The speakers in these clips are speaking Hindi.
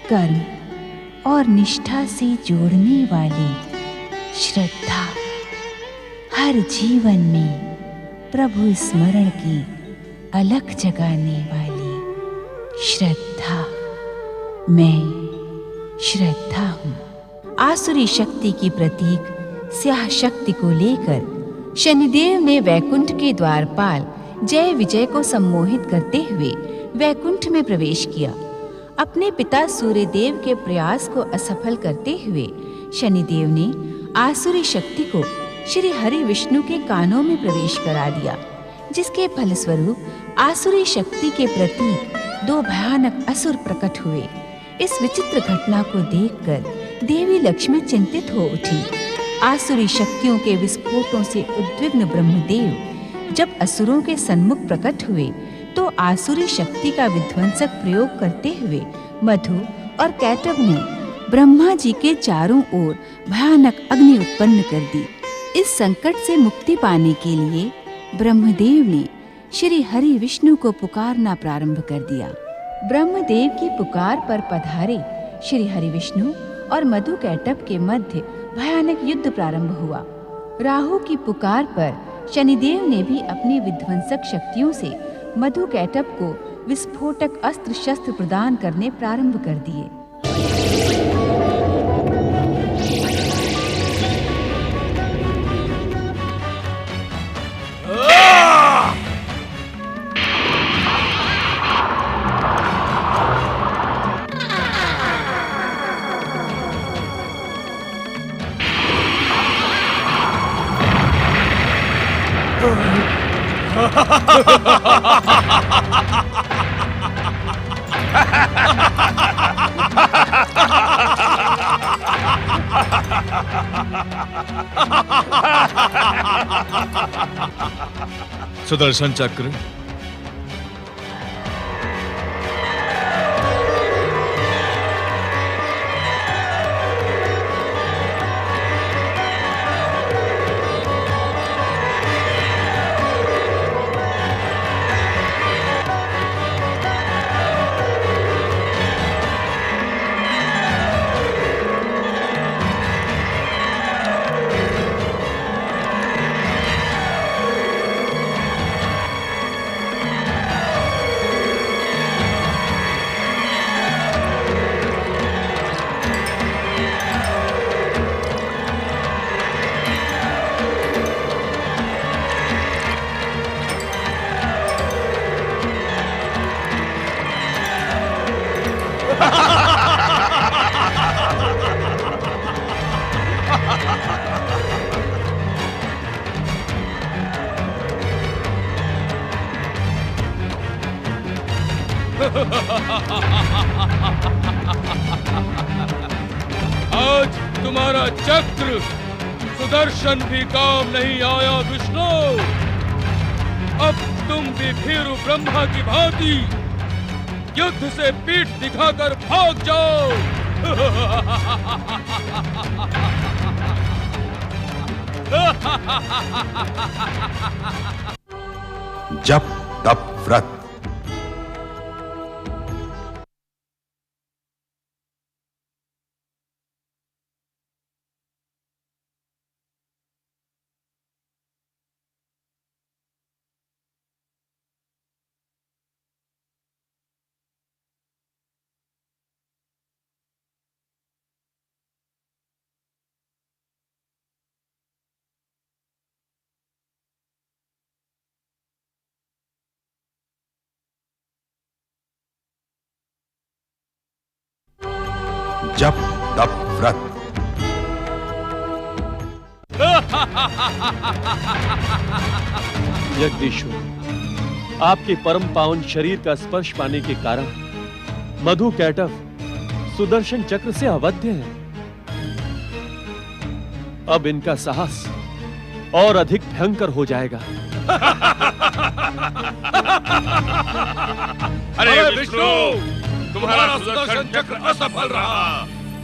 कर्म और निष्ठा से जोड़ने वाली श्रद्धा हर जीवन में प्रभु स्मरण की अलख जगाने वाली श्रद्धा मैं श्रद्धा हूँ। आसुरी शक्ति की प्रतीक स्याह शक्ति को लेकर शनिदेव ने वैकुंठ के द्वारपाल जय विजय को सम्मोहित करते हुए वैकुंठ में प्रवेश किया। अपने पिता सूर्यदेव के प्रयास को असफल करते हुए शनिदेव ने आसुरी शक्ति को श्री हरि विष्णु के कानों में प्रवेश करा दिया, जिसके फलस्वरूप आसुरी शक्ति के प्रतीक दो भयानक असुर प्रकट हुए। इस विचित्र घटना को देखकर देवी लक्ष्मी चिंतित हो उठी। आसुरी शक्तियों के विस्फोटों से उद्विग्न ब्रह्मदेव जब असुरों के सन्मुख प्रकट हुए तो आसुरी शक्ति का विध्वंसक प्रयोग करते हुए मधु और कैटभ ने ब्रह्मा जी के चारों ओर भयानक अग्नि उत्पन्न कर दी। इस संकट से मुक्ति पाने के लिए ब्रह्मदेव ने श्री हरि विष्णु को पुकारना प्रारंभ कर दिया। ब्रह्मदेव की पुकार पर पधारे श्री हरि विष्णु और मधु कैटभ के मध्य भयानक युद्ध प्रारंभ हुआ। राहु की पुकार पर शनिदेव ने भी अपनी विध्वंसक शक्तियों से मधु कैटभ को विस्फोटक अस्त्र शस्त्र प्रदान करने प्रारंभ कर दिए। सुदर्शन चक्र, आज तुम्हारा चक्र सुदर्शन भी काम नहीं आया विष्णु। अब तुम भी भीरु ब्रह्मा की भांति युद्ध से पीठ दिखाकर भाग जाओ। जप तप व्रत। जप तप व्रत। जगदीश्वर, आपके परम पावन शरीर का स्पर्श पाने के कारण मधु कैटभ सुदर्शन चक्र से अवध्य है। अब इनका साहस और अधिक भयंकर हो जाएगा। अरे विष्णु, तुम्हारा सुदर्शन चक्र असफल रहा।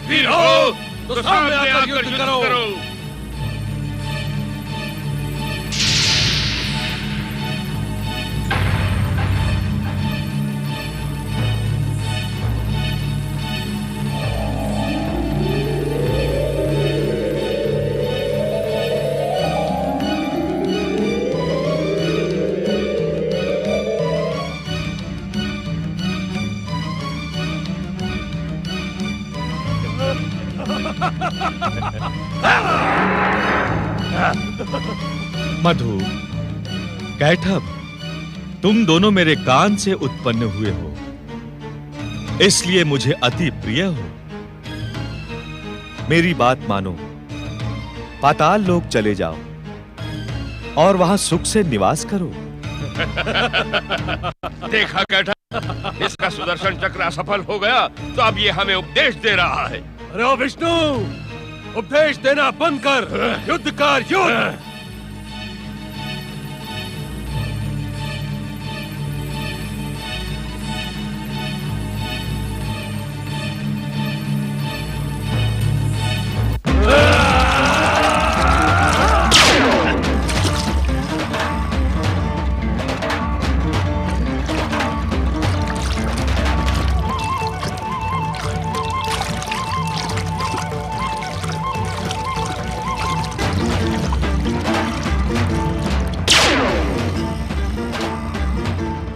वीर हो तो सामने आकर युद्ध करो। मधु, कैटभ, तुम दोनों मेरे कान से उत्पन्न हुए हो, इसलिए मुझे अति प्रिय हो। मेरी बात मानो, पाताल लोक चले जाओ और वहां सुख से निवास करो। देखा कैटभ, इसका सुदर्शन चक्र असफल हो गया तो अब ये हमें उपदेश दे रहा है। अरे विष्णु, उपदेश देना बंद कर, युद्ध कर, युद्ध।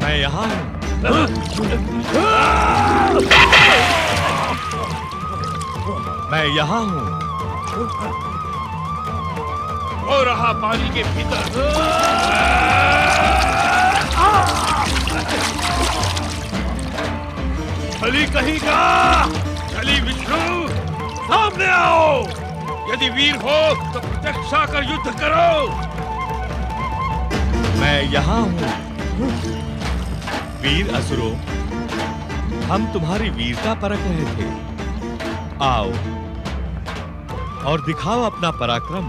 मैं यहाँ हूँ। मैं यहाँ हूँ। हो रहा पानी के भीतर। छली कहीं का, चली विष्णु, सामने आओ। यदि वीर हो तो प्रत्यक्ष आकर युद्ध करो। मैं यहाँ हूँ। वीर असुरों, हम तुम्हारी वीरता परख रहे थे। आओ और दिखाओ अपना पराक्रम।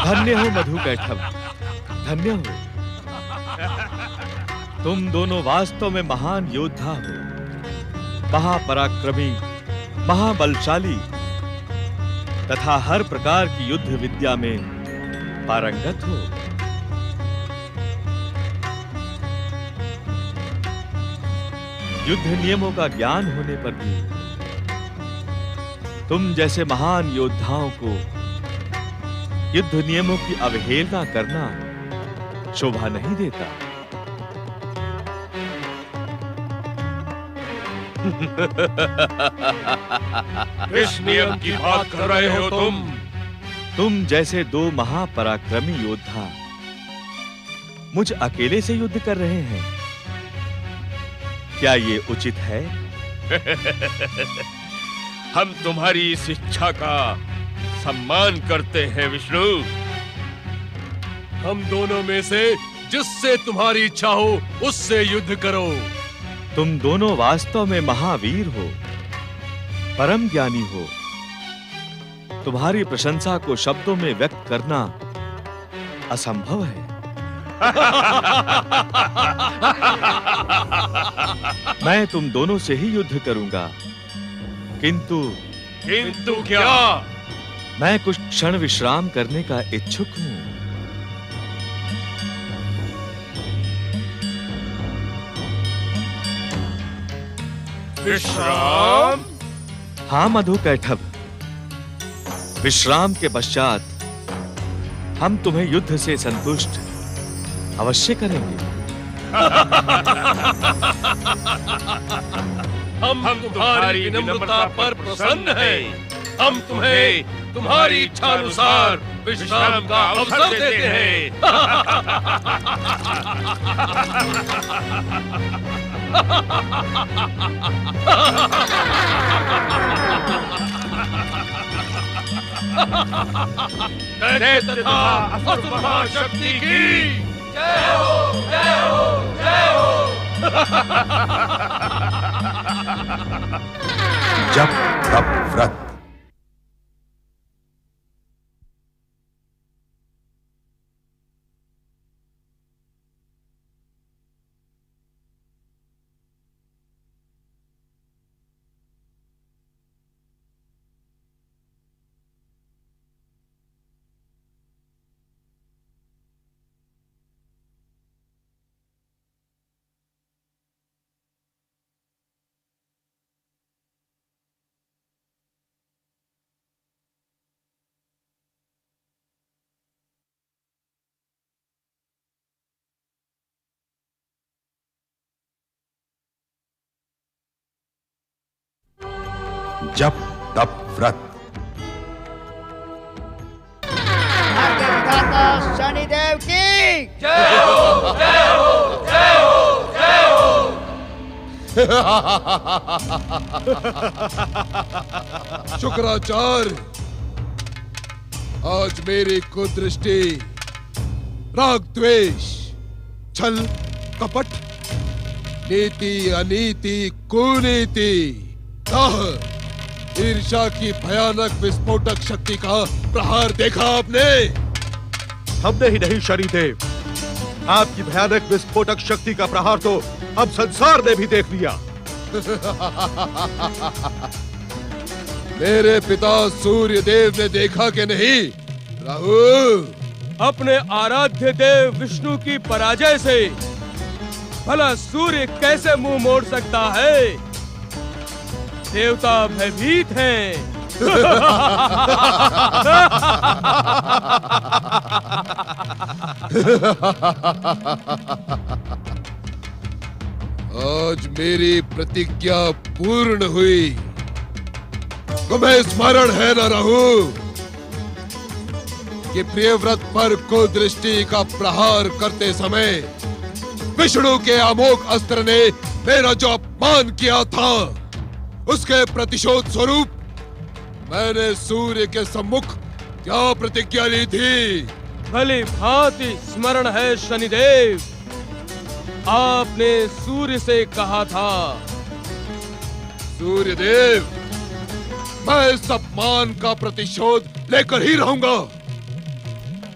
धन्य हो मधु कैटभ, धन्य हो। तुम दोनों वास्तव में महान योद्धा हो, महापराक्रमी, महाबलशाली तथा हर प्रकार की युद्ध विद्या में पारंगत हो। युद्ध नियमों का ज्ञान होने पर भी तुम जैसे महान योद्धाओं को युद्ध नियमों की अवहेलना करना शोभा नहीं देता। किस नियम की बात कर रहे हो तुम? तुम जैसे दो महापराक्रमी योद्धा मुझ अकेले से युद्ध कर रहे हैं, क्या ये उचित है? हम तुम्हारी इस इच्छा का सम्मान करते हैं विष्णु। हम दोनों में से जिससे तुम्हारी इच्छा हो उससे युद्ध करो। तुम दोनों वास्तव में महावीर हो, परम ज्ञानी हो। तुम्हारी प्रशंसा को शब्दों में व्यक्त करना असंभव है। मैं तुम दोनों से ही युद्ध करूंगा, किंतु क्या? मैं कुछ क्षण विश्राम करने का इच्छुक हूं। विश्राम? हाँ मधु कैटभ, विश्राम के पश्चात हम तुम्हें युद्ध से संतुष्ट अवश्य करेंगे। हम तुम्हारी विनम्रता पर प्रसन्न हैं। हम तुम्हें तुम्हारी इच्छा अनुसार विश्राम का अवसर देते हैं। दैत्य तथा असुर महाशक्ति की जय हो, जय हो, जय हो। जप तप व्रत। जप तप व्रत। विधाता शनिदेव की जय हो, जय हो, जय हो, जय हो। शुक्राचार्य, आज मेरी कुदृष्टि राग द्वेष छल कपट नीति अनीति कुनीति दाह ईर्ष्या की भयानक विस्फोटक शक्ति का प्रहार देखा आपने? हमने ही नहीं शनिदेव, आपकी भयानक विस्फोटक शक्ति का प्रहार तो अब संसार ने भी देख लिया। मेरे पिता सूर्य देव ने देखा कि नहीं? राहु, अपने आराध्य देव विष्णु की पराजय से भला सूर्य कैसे मुंह मोड़ सकता है? देवता भयभीत हैं। आज मेरी प्रतिज्ञा पूर्ण हुई। तुम्हें स्मरण है न राहु कि प्रियव्रत पर कुदृष्टि का प्रहार करते समय विष्णु के अमोघ अस्त्र ने मेरा जो अपमान किया था, उसके प्रतिशोध स्वरूप मैंने सूर्य के सम्मुख क्या प्रतिज्ञा ली थी? भली भांति स्मरण है शनिदेव। आपने सूर्य से कहा था, सूर्य देव, मैं इस अपमान का प्रतिशोध लेकर ही रहूंगा।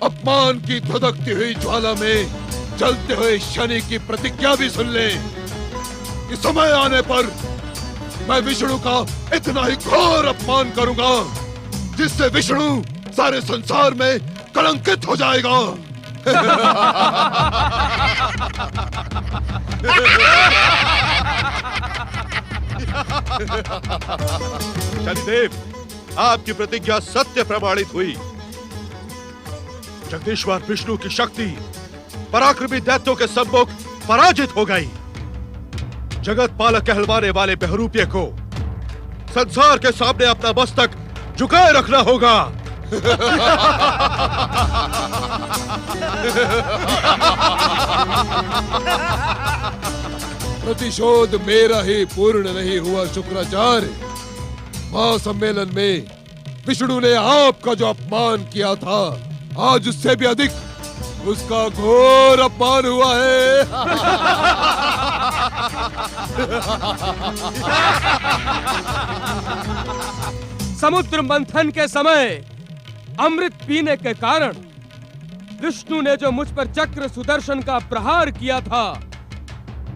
अपमान की धधकती हुई ज्वाला में जलते हुए शनि की प्रतिज्ञा भी सुन ले कि समय आने पर मैं विष्णु का इतना ही घोर अपमान करूंगा जिससे विष्णु सारे संसार में कलंकित हो जाएगा। शनिदेव, आपकी प्रतिज्ञा सत्य प्रमाणित हुई। जगदीश्वर विष्णु की शक्ति पराक्रमी दैत्यों के सम्मुख पराजित हो गई। जगत पालक कहलवाने वाले बहरूपिये को संसार के सामने अपना मस्तक झुकाए रखना होगा। प्रतिशोध मेरा ही पूर्ण नहीं हुआ शुक्राचार्य। महासम्मेलन में विष्णु ने आपका जो अपमान किया था, आज उससे भी अधिक उसका घोर अपमान हुआ है। समुद्र मंथन के समय अमृत पीने के कारण विष्णु ने जो मुझ पर चक्र सुदर्शन का प्रहार किया था,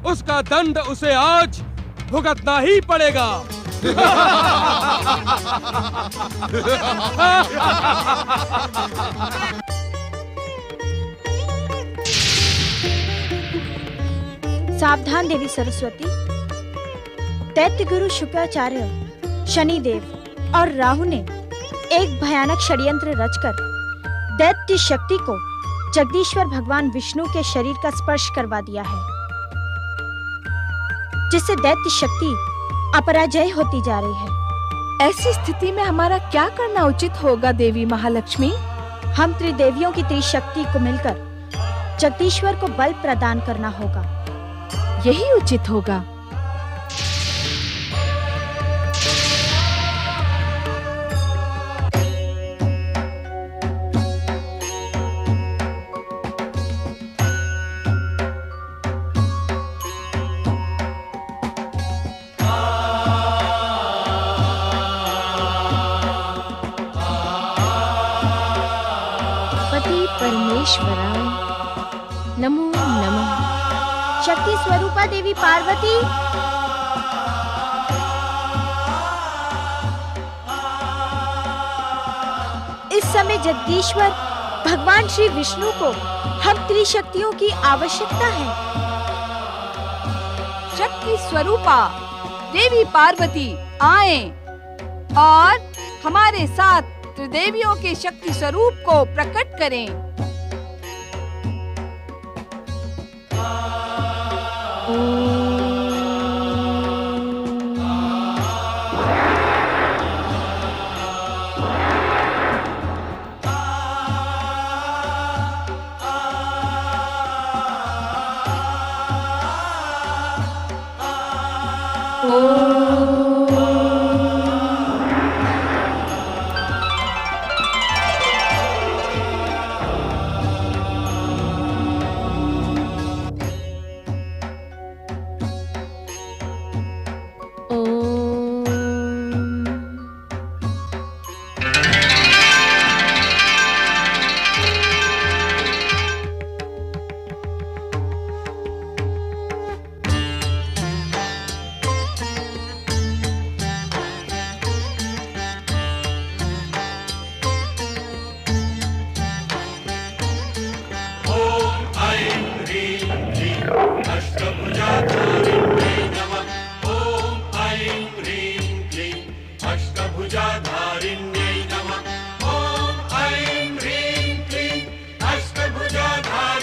उसका दंड उसे आज भुगतना ही पड़ेगा। सावधान देवी सरस्वती। दैत्य गुरु शुक्राचार्य शनिदेव और राहु ने एक भयानक षड्यंत्र रचकर दैत्य शक्ति को जगदीश्वर भगवान विष्णु के शरीर का स्पर्श करवा दिया है, जिससे दैत्य शक्ति अपराजय होती जा रही है। ऐसी स्थिति में हमारा क्या करना उचित होगा देवी महालक्ष्मी? हम त्रिदेवियों की त्रिशक्ति को मिलकर जगदीश्वर को बल प्रदान करना होगा। यही उचित होगा। परमेश्वराय नमो नमः। शक्ति स्वरूपा देवी पार्वती, इस समय जगदीश्वर भगवान श्री विष्णु को हम त्रिशक्तियों की आवश्यकता है। शक्ति स्वरूपा देवी पार्वती आए और हमारे साथ त्रिदेवियों के शक्ति स्वरूप को प्रकट करें।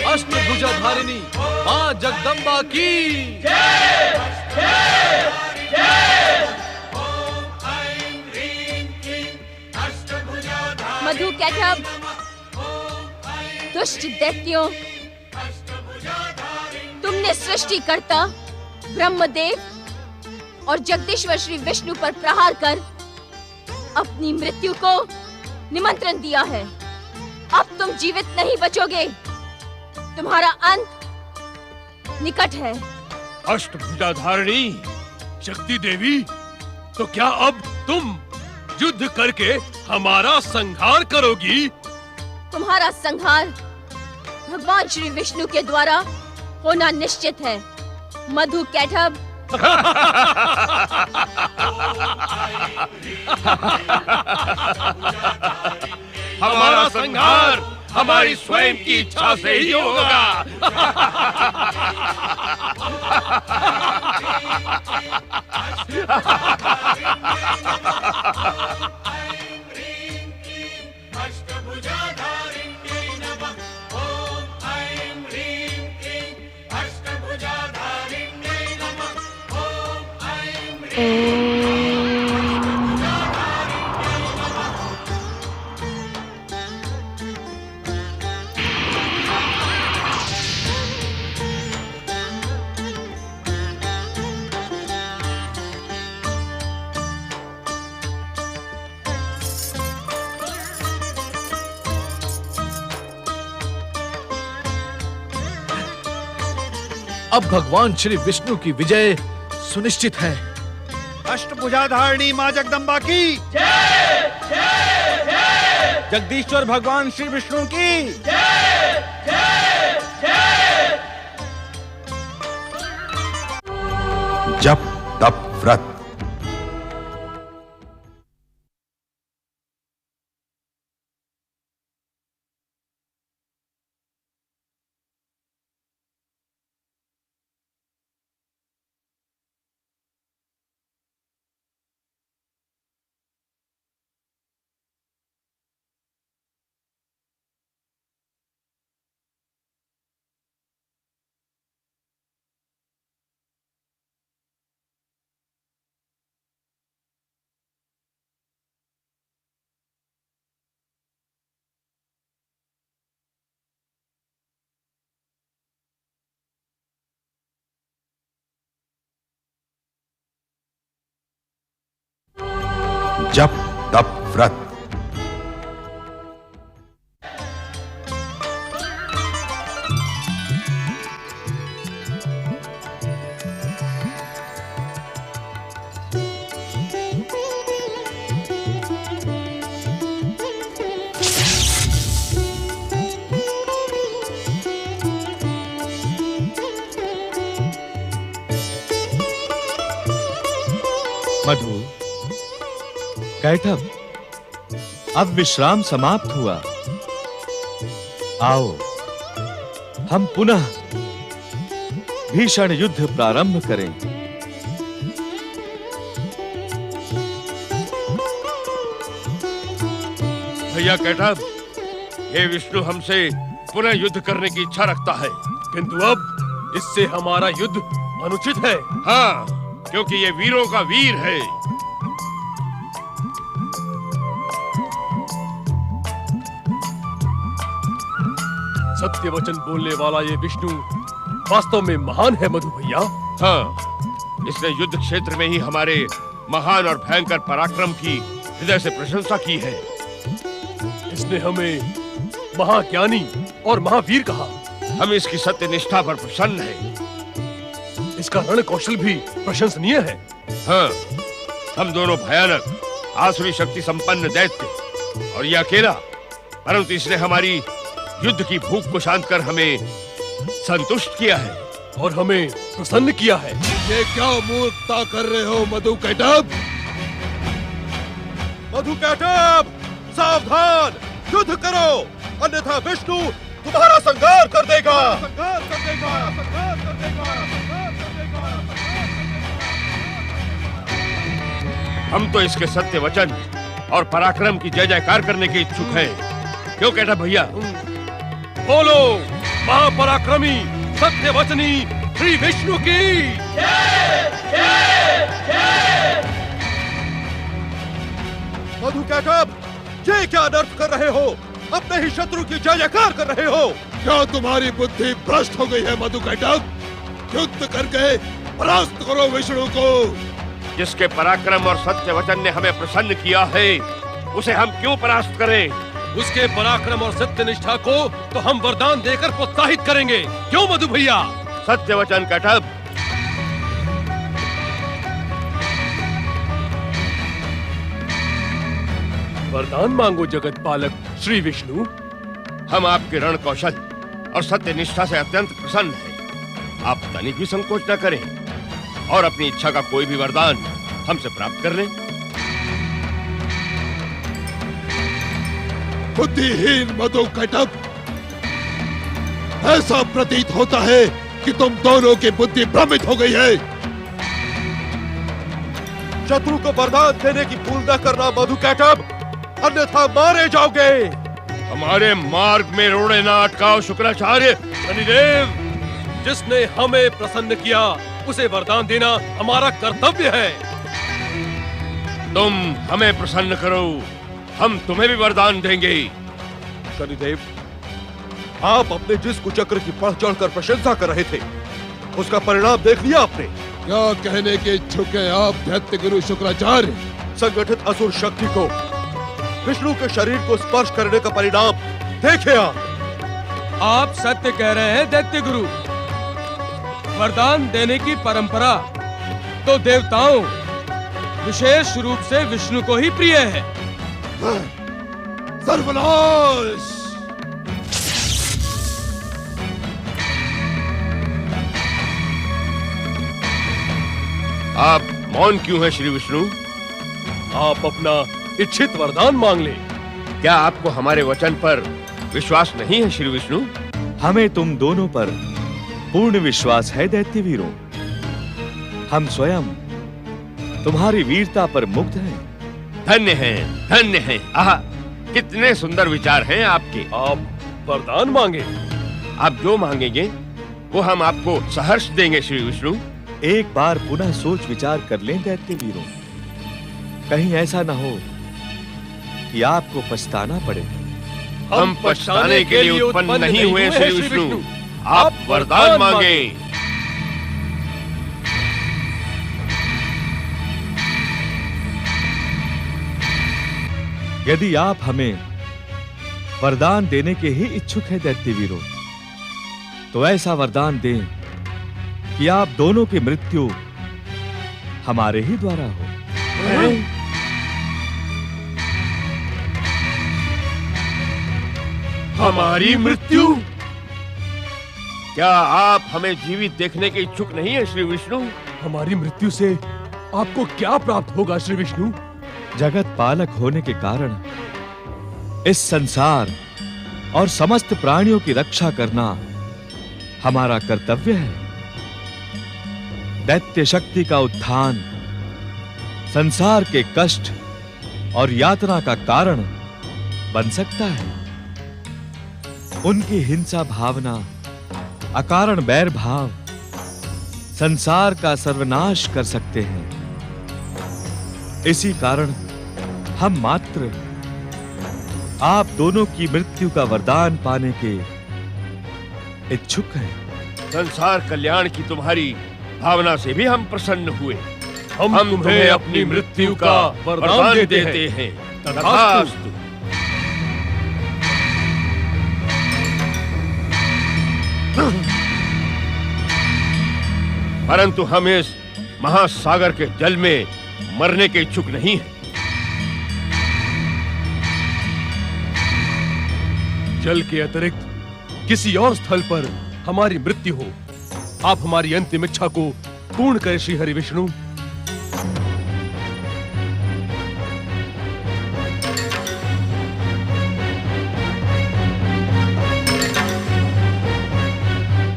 अष्टभुजाधारिणी मां जगदम्बा की मधु कैटब, दुष्ट दैत्यों, तुमने सृष्टिकर्ता ब्रह्मदेव और जगदीश्वर श्री विष्णु पर प्रहार कर अपनी मृत्यु को निमंत्रण दिया है। अब तुम जीवित नहीं बचोगे, तुम्हारा अंत निकट है। अष्टभुजाधारिणी शक्ति देवी, तो क्या अब तुम युद्ध करके हमारा संहार करोगी? तुम्हारा संहार भगवान श्री विष्णु के द्वारा होना निश्चित है, मधु कैटब। हमारा संहार हमारी स्वयं की इच्छा से ही होगा। अब भगवान श्री विष्णु की विजय सुनिश्चित है। अष्टभुजाधारिणी मां जगदम्बा की जय, जय, जय। जगदीश्वर भगवान श्री विष्णु की जय, जय, जय। जप तप व्रत जप तप व्रत। मधु, कैटभ, अब विश्राम समाप्त हुआ। आओ हम पुनः भीषण युद्ध प्रारंभ करें। भैया कैटभ, ये विष्णु हमसे पुनः युद्ध करने की इच्छा रखता है, किंतु अब इससे हमारा युद्ध अनुचित है। हाँ, क्योंकि ये वीरों का वीर है। सत्य वचन बोलने वाला ये विष्णु वास्तव में महान है मधु भैया। हाँ, इसने युद्ध क्षेत्र में ही हमारे महान और भयंकर पराक्रम की हृदय से प्रशंसा की है। इसने हमें महाज्ञानी और महावीर कहा। हम इसकी सत्य निष्ठा पर प्रसन्न हैं। इसका रण कौशल भी प्रशंसनीय है। हाँ, हम दोनों भयानक आसुरी शक्ति संपन्न दैत्य और ये अकेला, परंतु इसने हमारी युद्ध की भूख को शांत कर हमें संतुष्ट किया है और हमें प्रसन्न किया है। ये क्या मूर्खता कर रहे हो मधु कैटभ? मधु कैटभ, सावधान, युद्ध करो, अन्यथा विष्णु तुम्हारा संहार कर देगा। हम तो इसके सत्य वचन और पराक्रम की जय जयकार करने के इच्छुक हैं। क्यों कैटभ भैया? बोलो, महापराक्रमी सत्य वचनी श्री विष्णु की जय, जय, जय। मधु कैटभ, ये क्या अनर्थ कर रहे हो? अपने ही शत्रु की जय जयकार कर रहे हो। क्या तुम्हारी बुद्धि भ्रष्ट हो गई है मधु कैटभ? युद्ध करके परास्त करो विष्णु को। जिसके पराक्रम और सत्य वचन ने हमें प्रसन्न किया है, उसे हम क्यों परास्त करें? उसके पराक्रम और सत्य निष्ठा को तो हम वरदान देकर प्रोत्साहित करेंगे। क्यों मधु भैया? सत्य वचन कैटभ। वरदान मांगो जगत पालक श्री विष्णु। हम आपके रण कौशल और सत्य निष्ठा से अत्यंत प्रसन्न हैं। आप तनिक भी संकोच न करें और अपनी इच्छा का कोई भी वरदान हमसे प्राप्त कर लें। बुद्धिहीन मधु कैटभ, ऐसा प्रतीत होता है कि तुम दोनों की बुद्धि भ्रमित हो गई है। शत्रु को वरदान देने की भूल न करना मधु कैटभ, अन्यथा मारे जाओगे। हमारे मार्ग में रोड़े ना अटकाओ शुक्राचार्य। शनिदेव, जिसने हमें प्रसन्न किया उसे वरदान देना हमारा कर्तव्य है। तुम हमें प्रसन्न करो, हम तुम्हें भी वरदान देंगे। शनिदेव, आप अपने जिस कुचक्र की बढ़ चढ़कर प्रशंसा कर रहे थे, उसका परिणाम देख लिया आपने। क्या कहने के इच्छुक हैं आप दैत्य गुरु शुक्राचार्य? संगठित असुर शक्ति को विष्णु के शरीर को स्पर्श करने का परिणाम देखे आप सत्य कह रहे हैं दैत्य गुरु। वरदान देने की परंपरा तो देवताओं, विशेष रूप से विष्णु को ही प्रिय है। सर्वनाश! आप मौन क्यों हैं श्री विष्णु? आप अपना इच्छित वरदान मांग लें। क्या आपको हमारे वचन पर विश्वास नहीं है श्री विष्णु? हमें तुम दोनों पर पूर्ण विश्वास है दैत्य वीरों। हम स्वयं तुम्हारी वीरता पर मुग्ध हैं। धन्य हैं, धन्य हैं। आहा, कितने सुंदर विचार हैं आपके। आप वरदान मांगे, आप जो मांगेंगे वो हम आपको सहर्ष देंगे श्री विष्णु। एक बार पुनः सोच विचार कर लें दैत्य वीरों, कहीं ऐसा न हो कि आपको पछताना पड़े। हम पछताने के लिए उत्पन्न नहीं हुए श्री विष्णु, आप वरदान मांगे। यदि आप हमें वरदान देने के ही इच्छुक हैं दैत्य वीरों, तो ऐसा वरदान दें कि आप दोनों की मृत्यु हमारे ही द्वारा हो। हमारी मृत्यु? क्या आप हमें जीवित देखने के इच्छुक नहीं है श्री विष्णु? हमारी मृत्यु से आपको क्या प्राप्त होगा श्री विष्णु? जगत पालक होने के कारण इस संसार और समस्त प्राणियों की रक्षा करना हमारा कर्तव्य है। दैत्य शक्ति का उत्थान संसार के कष्ट और यातना का कारण बन सकता है। उनकी हिंसा भावना, अकारण बैर भाव संसार का सर्वनाश कर सकते हैं। इसी कारण हम मात्र आप दोनों की मृत्यु का वरदान पाने के इच्छुक हैं। संसार कल्याण की तुम्हारी भावना से भी हम प्रसन्न हुए। हम तुम्हें अपनी मृत्यु का वरदान देते हैं। तथास्तु। परंतु हम इस महासागर के जल में मरने के इच्छुक नहीं हैं। जल के अतिरिक्त किसी और स्थल पर हमारी मृत्यु हो, आप हमारी अंतिम इच्छा को पूर्ण करें श्री हरि विष्णु।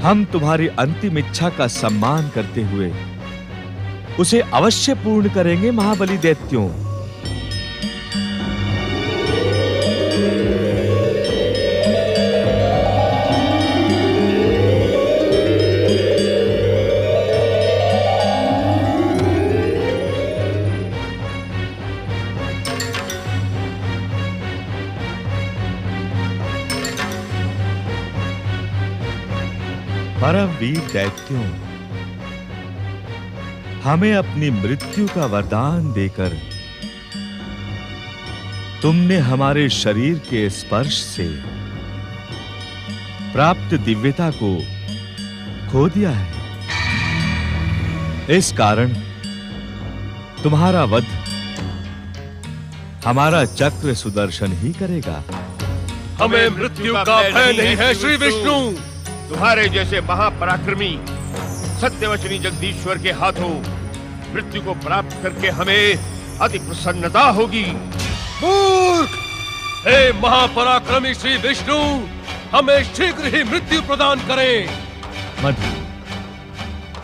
हम तुम्हारी अंतिम इच्छा का सम्मान करते हुए उसे अवश्य पूर्ण करेंगे महाबली दैत्यों। परम वीर दैत्यों, हमें अपनी मृत्यु का वरदान देकर तुमने हमारे शरीर के स्पर्श से प्राप्त दिव्यता को खो दिया है। इस कारण तुम्हारा वध हमारा चक्र सुदर्शन ही करेगा। हमें मृत्यु का भय नहीं है श्री विष्णु। तुम्हारे जैसे महापराक्रमी सत्यवचनी जगदीश्वर के हाथों मृत्यु को प्राप्त करके हमें अति प्रसन्नता होगी। मूर्ख! हे महापराक्रमी श्री विष्णु, हमें शीघ्र ही मृत्यु प्रदान करें। मधु,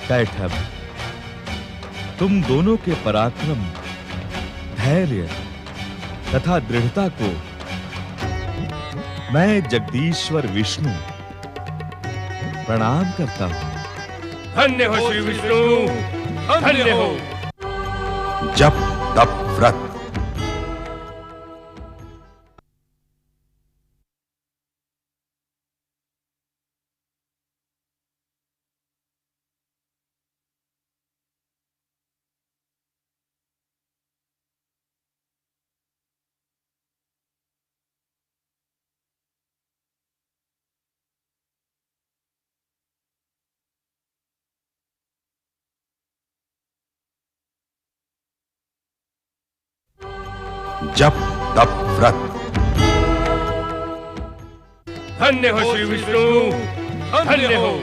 कैटभ, तुम दोनों के पराक्रम, धैर्य तथा दृढ़ता को मैं जगदीश्वर विष्णु प्रणाम करता हूं। धन्य हो श्री विष्णु, धन्य हो। जप तप व्रत। जप तप व्रत। धन्य हो श्री विष्णु, धन्य हो।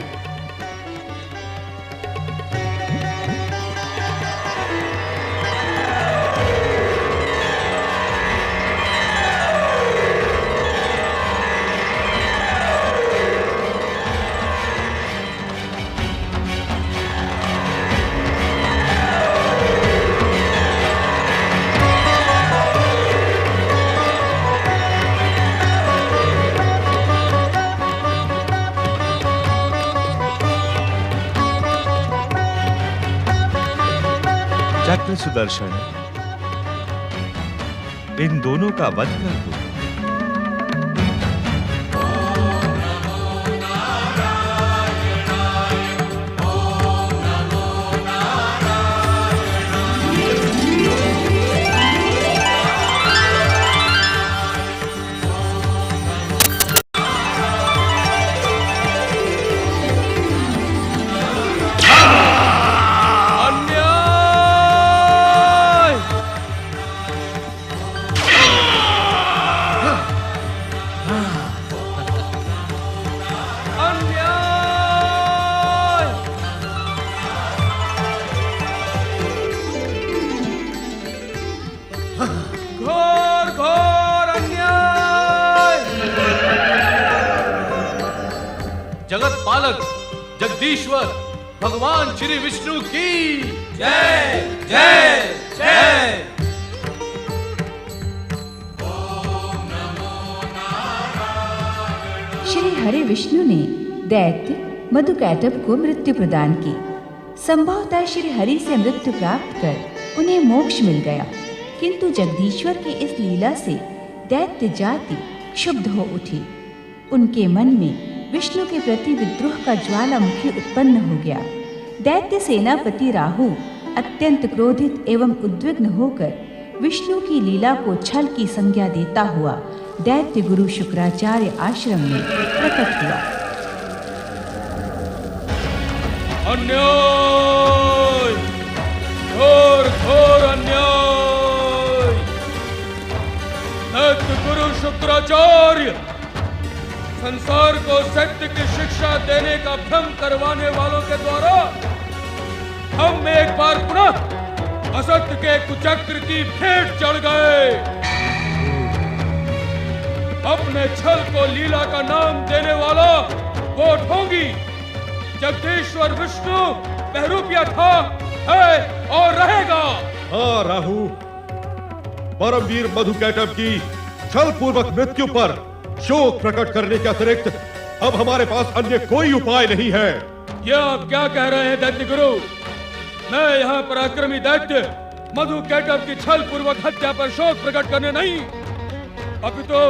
चक्र सुदर्शन, इन दोनों का वध कर दो। घोर घोर अन्याय। जगत पालक जगदीश्वर भगवान श्री विष्णु की जय जय जय। श्री हरि विष्णु ने दैत्य मधुकैटभ को मृत्यु प्रदान की। संभवतः श्री हरि से मृत्यु प्राप्त कर उन्हें मोक्ष मिल गया, किंतु जगदीश्वर की इस लीला से दैत्य जाति क्षुब्ध हो उठी। उनके मन में विष्णु के प्रति विद्रोह का ज्वालामुखी उत्पन्न हो गया। दैत्य सेनापति राहु अत्यंत क्रोधित एवं उद्विग्न होकर विष्णु की लीला को छल की संज्ञा देता हुआ दैत्य गुरु शुक्राचार्य आश्रम में प्रकट हुआ। अन्याय, घोर घोर अन्याय। दैत्य गुरु शुक्राचार्य संसार को सत्य की शिक्षा देने का भ्रम करवाने वालों के द्वारा हम में एक बार पुनः असत्य के कुचक्र की भेंट चढ़ गए। अपने छल को लीला का नाम देने वाला वो ढोंगी जगदीश्वर विष्णु बहरूपिया था, है और रहेगा। हाँ राहु, परमवीर मधुकैटभ की छल पूर्वक मृत्यु पर शोक प्रकट करने के अतिरिक्त अब हमारे पास अन्य कोई उपाय नहीं है। यह आप क्या कह रहे हैं दैत्य गुरु? मैं यहाँ पराक्रमी दैत्य मधुकैटभ की छल पूर्वक हत्या पर शोक प्रकट करने नहीं, अपितु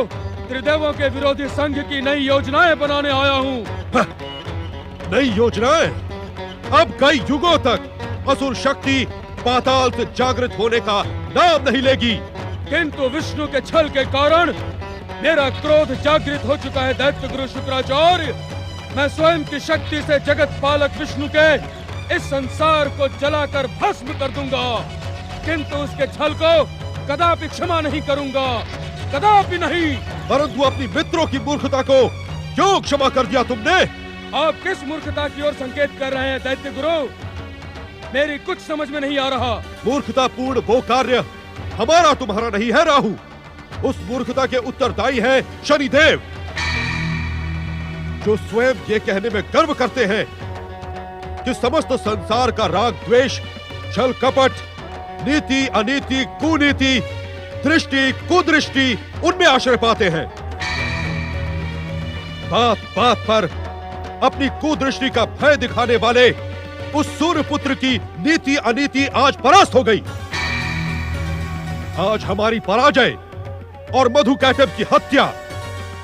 त्रिदेवों के विरोधी संघ की नई योजनाएं बनाने आया हूँ। नई योजनाएं? अब कई युगों तक असुर शक्ति पाताल से जागृत होने का नाम नहीं लेगी। किंतु विष्णु के छल के कारण मेरा क्रोध जागृत हो चुका है दैत्य गुरु शुक्राचार्य। मैं स्वयं की शक्ति से जगत पालक विष्णु के इस संसार को जलाकर भस्म कर दूंगा, किंतु उसके छल को कदापि क्षमा नहीं करूंगा, कदापि नहीं। परंतु अपनी मित्रों की मूर्खता को क्यों क्षमा कर दिया तुमने? आप किस मूर्खता की ओर संकेत कर रहे हैं दैत्य गुरु? मेरी कुछ समझ में नहीं आ रहा। मूर्खतापूर्ण वो कार्य हमारा तुम्हारा नहीं है राहु, उस मूर्खता के उत्तरदायी है शनिदेव, जो स्वयं ये कहने में गर्व करते हैं कि समस्त संसार का राग द्वेष, छल कपट, नीति अनीति, कुनीति, दृष्टि कुदृष्टि उनमें आश्रय पाते हैं। बात बात पर अपनी कुदृष्टि का भय दिखाने वाले उस सूर्यपुत्र की नीति अनीति आज परास्त हो गई। आज हमारी पराजय और मधुकैटभ की हत्या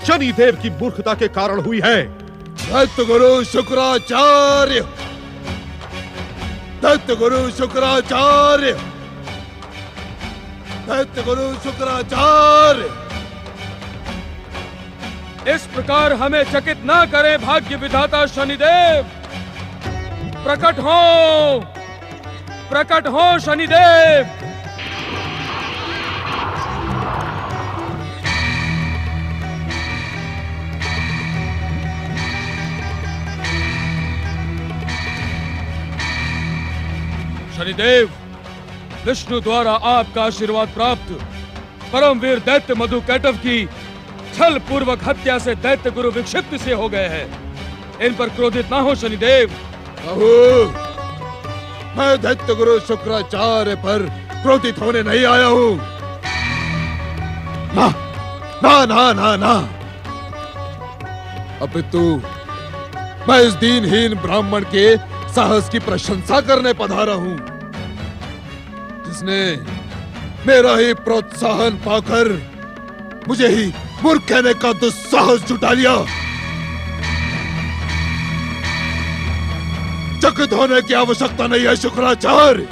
शनिदेव की मूर्खता के कारण हुई है। दैत्य गुरु शुक्राचार्य, दैत्य गुरु शुक्राचार्य, दैत्य गुरु शुक्राचार्य। इस प्रकार हमें चकित ना करें भाग्य विधाता शनिदेव। प्रकट हो, प्रकट हो शनिदेव। शनिदेव, विष्णु द्वारा आपका आशीर्वाद प्राप्त परमवीर दैत्य मधुकैटभ की छल पूर्वक हत्या से दैत्य गुरु विक्षिप्त से हो गए हैं। इन पर क्रोधित ना हो शनिदेव। मैं दैत्य गुरु शुक्राचार्य पर क्रोधित होने नहीं आया हूँ। ना ना ना ना ना, अपितु मैं इस दीनहीन ब्राह्मण के साहस की प्रशंसा करने पधारा हूँ, जिसने मेरा ही प्रोत्साहन पाकर मुझे ही मूर्ख कहने का दुस्साहस जुटा लिया। चकित होने की आवश्यकता नहीं है शुक्राचार्य।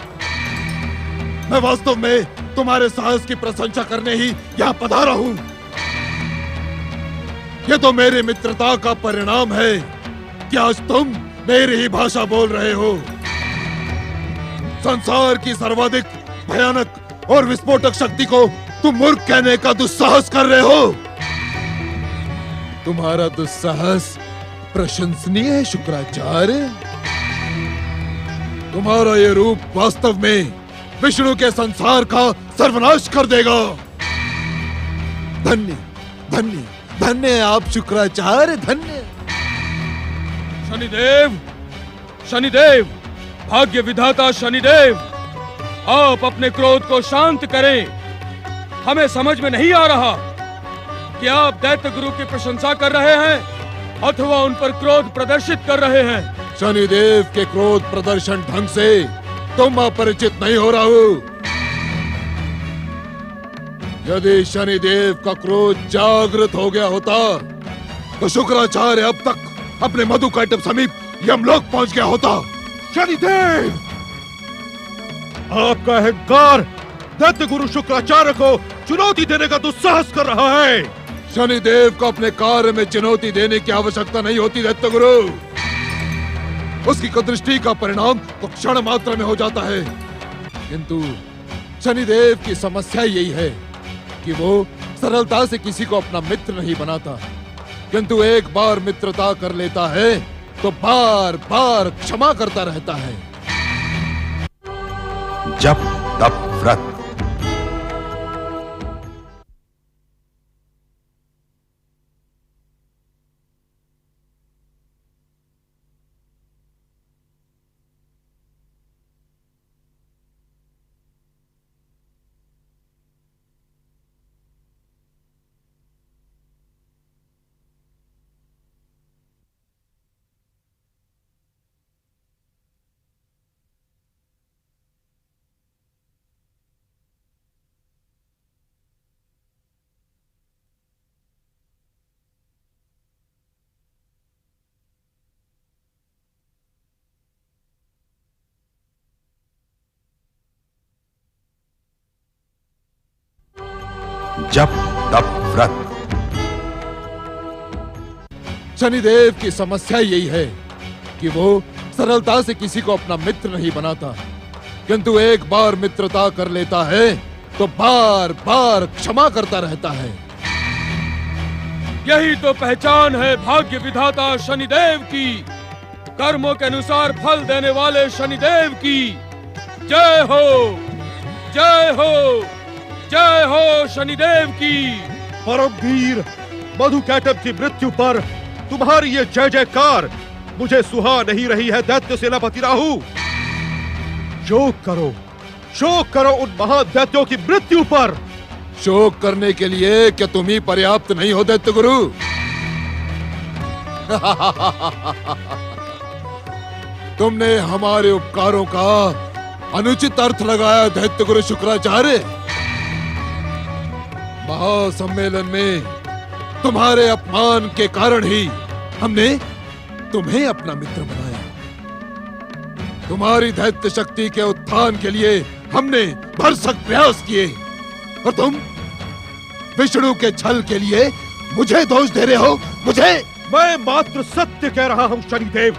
मैं वास्तव में तुम्हारे साहस की प्रशंसा करने ही यहाँ पधारा हूँ। ये तो मेरी मित्रता का परिणाम है कि आज तुम मेरी ही भाषा बोल रहे हो। संसार की सर्वाधिक भयानक और विस्फोटक शक्ति को तुम मूर्ख कहने का दुस्साहस कर रहे हो। तुम्हारा दुस्साहस प्रशंसनीय है शुक्राचार्य। तुम्हारा ये रूप वास्तव में विष्णु के संसार का सर्वनाश कर देगा। धन्य धन्य धन्य है आप शुक्राचार्य, धन्य। शनिदेव, शनिदेव, भाग्य विधाता शनिदेव, आप अपने क्रोध को शांत करें। हमें समझ में नहीं आ रहा कि आप दैत्य गुरु की प्रशंसा कर रहे हैं अथवा उन पर क्रोध प्रदर्शित कर रहे हैं। शनिदेव के क्रोध प्रदर्शन ढंग से तुम अपरिचित नहीं हो रहा हो। यदि शनिदेव का क्रोध जागृत हो गया होता तो शुक्राचार्य अब तक अपने मधुकैटभ समीप यमलोक पहुंच गया होता। शनिदेव, आपका अहंकार दैत्य गुरु शुक्राचार्य को चुनौती देने का दुस्साहस कर रहा है। शनिदेव को अपने कार्य में चुनौती देने की आवश्यकता नहीं होती दैत्य गुरु। उसकी कुदृष्टि का परिणाम तो क्षण मात्र में हो जाता है। किंतु शनिदेव की समस्या यही है कि वो सरलता से किसी को अपना मित्र नहीं बनाता, किंतु एक बार मित्रता कर लेता है तो बार बार क्षमा करता रहता है। जप तप व्रत। जप तप व्रत। शनिदेव की समस्या यही है कि वो सरलता से किसी को अपना मित्र नहीं बनाता, किंतु एक बार मित्रता कर लेता है तो बार बार क्षमा करता रहता है। यही तो पहचान है भाग्य विधाता शनिदेव की, कर्मों के अनुसार फल देने वाले शनिदेव की। जय हो, जय हो, जय हो शनिदेव की। परम वीर मधुकैटभ की मृत्यु पर तुम्हारी ये जय जयकार मुझे सुहा नहीं रही है दैत्य सेनापति राहु। शोक करो उन महान दैत्यों की मृत्यु पर। शोक करने के लिए क्या तुम ही पर्याप्त नहीं हो दैत्य गुरु? तुमने हमारे उपकारों का अनुचित अर्थ लगाया दैत्य गुरु शुक्राचार्य। महासम्मेलन में तुम्हारे अपमान के कारण ही हमने तुम्हें अपना मित्र बनाया। तुम्हारी दैत्य शक्ति के उत्थान के लिए हमने भरसक प्रयास किए और तुम विष्णु के छल के लिए मुझे दोष दे रहे हो। मुझे? मैं मात्र सत्य कह रहा हूं शनिदेव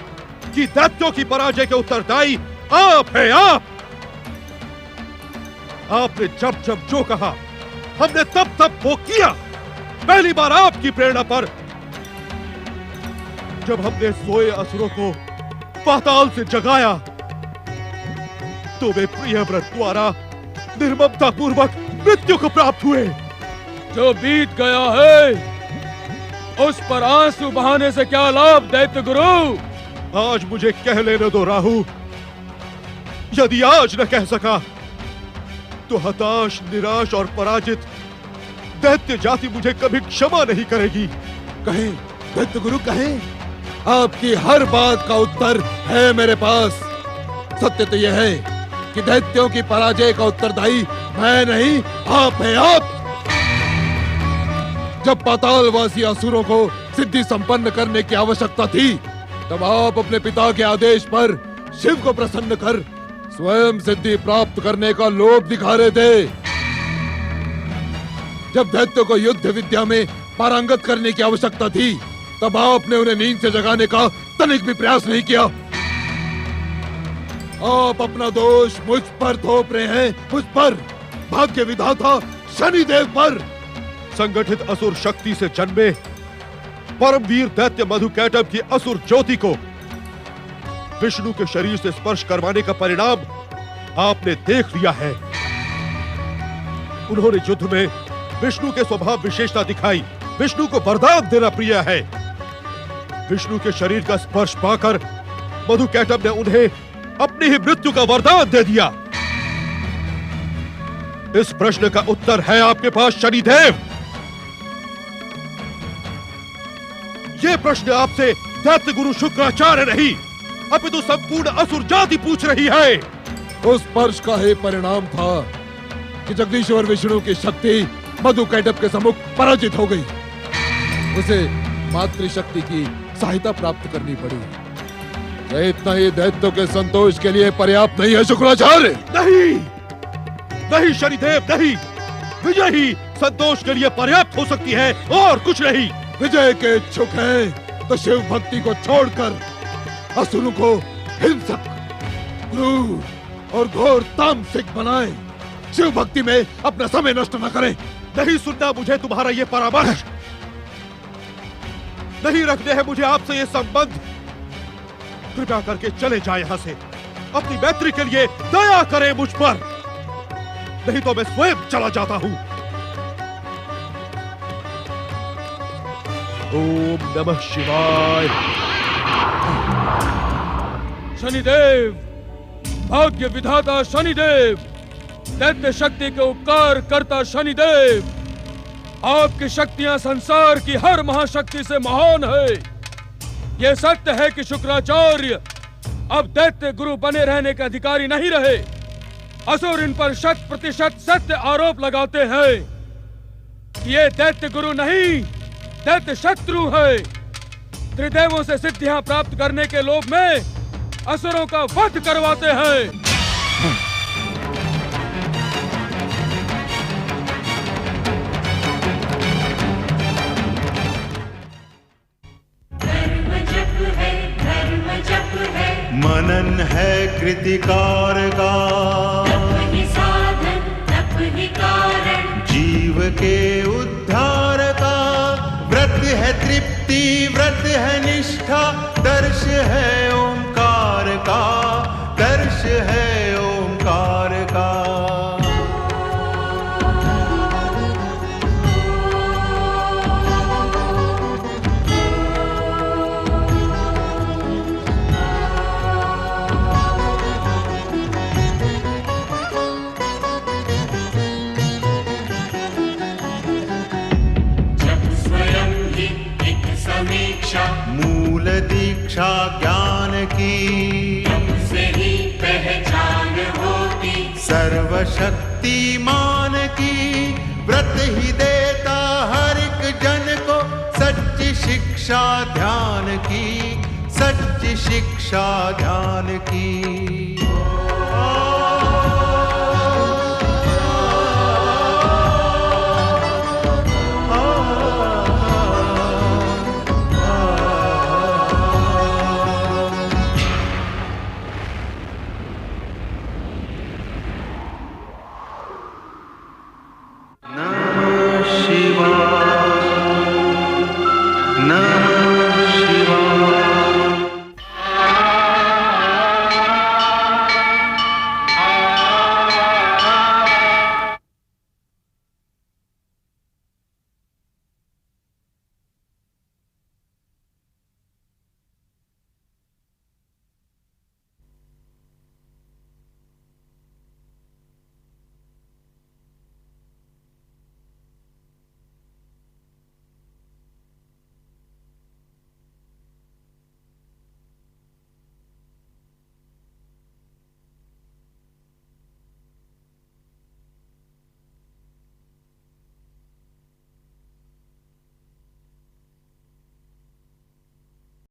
कि दैत्यों की पराजय के उत्तरदायी आप हैं। आपने जब जब जो कहा हमने तब तब वो किया। पहली बार आपकी प्रेरणा पर जब हमने सोए असुरों को पाताल से जगाया तो वे प्रियव्रत द्वारा निर्ममता पूर्वक मृत्यु को प्राप्त हुए। जो बीत गया है उस पर आंसू बहाने से क्या लाभ दैत्य गुरु? आज मुझे कह लेने दो राहु। यदि आज न कह सका तो हताश, निराश और पराजित दैत्य जाति मुझे कभी क्षमा नहीं करेगी। कहें दैत्य गुरु, कहें। आपकी हर बात का उत्तर है मेरे पास। सत्य तो यह है कि दैत्यों की पराजय का उत्तरदायी मैं नहीं, आप हैं। आप जब पातालवासी असुरों को सिद्धि संपन्न करने की आवश्यकता थी तब आप अपने पिता के आदेश पर शिव को प्रसन्न कर स्वयं सिद्धि प्राप्त करने का लोभ दिखा रहे थे। जब दैत्यों को युद्ध विद्या में पारंगत करने की आवश्यकता थी तब आपने उन्हें नींद से जगाने का तनिक भी प्रयास नहीं किया। आप अपना दोष मुझ पर थोप रहे हैं, मुझ पर, भाग्य विधाता शनिदेव पर। संगठित असुर शक्ति से जन्मे परमवीर दैत्य मधुकैटभ की असुर ज्योति को विष्णु के शरीर से स्पर्श करवाने का परिणाम आपने देख लिया है। उन्होंने युद्ध में विष्णु के स्वभाव विशेषता दिखाई। विष्णु को वरदान देना प्रिय है। विष्णु के शरीर का स्पर्श पाकर मधुकैटभ ने उन्हें अपनी ही मृत्यु का वरदान दे दिया। इस प्रश्न का उत्तर है आपके पास शनिदेव। यह प्रश्न आपसे दैत्य गुरु शुक्राचार्य नहीं, अपितु संपूर्ण असुर जाति पूछ रही है। उस स्पर्श का ही परिणाम था कि जगदीश्वर विष्णु की शक्ति मधुकैटभ के सम्मुख पराजित हो गई। उसे मातृशक्ति की सहायता प्राप्त करनी पड़ी। इतना ही दैत्यों के संतोष के लिए पर्याप्त नहीं है शुक्राचार्य। नहीं, नहीं शनिदेव, नहीं। विजय ही संतोष के लिए पर्याप्त हो सकती है और कुछ नहीं। विजय के इच्छुक हैं तो शिव भक्ति को छोड़कर असुरों को हिंसक, क्रूर और घोर तामसिक बनाएं। शिव भक्ति में अपना समय नष्ट न करें। नहीं सुनना मुझे तुम्हारा ये परामर्श। नहीं रखने हैं मुझे आपसे ये संबंध। कृपया करके चले जाए यहाँ से। अपनी मैत्री के लिए दया करें मुझ पर, नहीं तो मैं स्वयं चला जाता हूं। ओम नमः शिवाय। शनिदेव, भाग्य विधाता शनिदेव, दैत्य शक्ति के उपकार करता शनिदेव, आपकी शक्तियां संसार की हर महाशक्ति से महान है। यह सत्य है कि शुक्राचार्य अब दैत्य गुरु बने रहने के अधिकारी नहीं रहे। असुर इन पर 100% सत्य आरोप लगाते हैं कि ये दैत्य गुरु नहीं, दैत्य शत्रु है। त्रिदेवों से सिद्धियां प्राप्त करने के लोभ में असुरों का वध करवाते हैं। मनन है कृतिकार का, तप ही साधन तप ही कारण, जीव के उद्धार का। व्रत है तृप्ति, व्रत है निष्ठा, दर्श है ओंकार का, दर्श है ओंकार का। मूल दीक्षा ज्ञान की, तुमसे ही पहचान होती, सर्वशक्तिमान की। व्रत ही देता हर एक जन को सच्ची शिक्षा ध्यान की, सच्ची शिक्षा ध्यान की।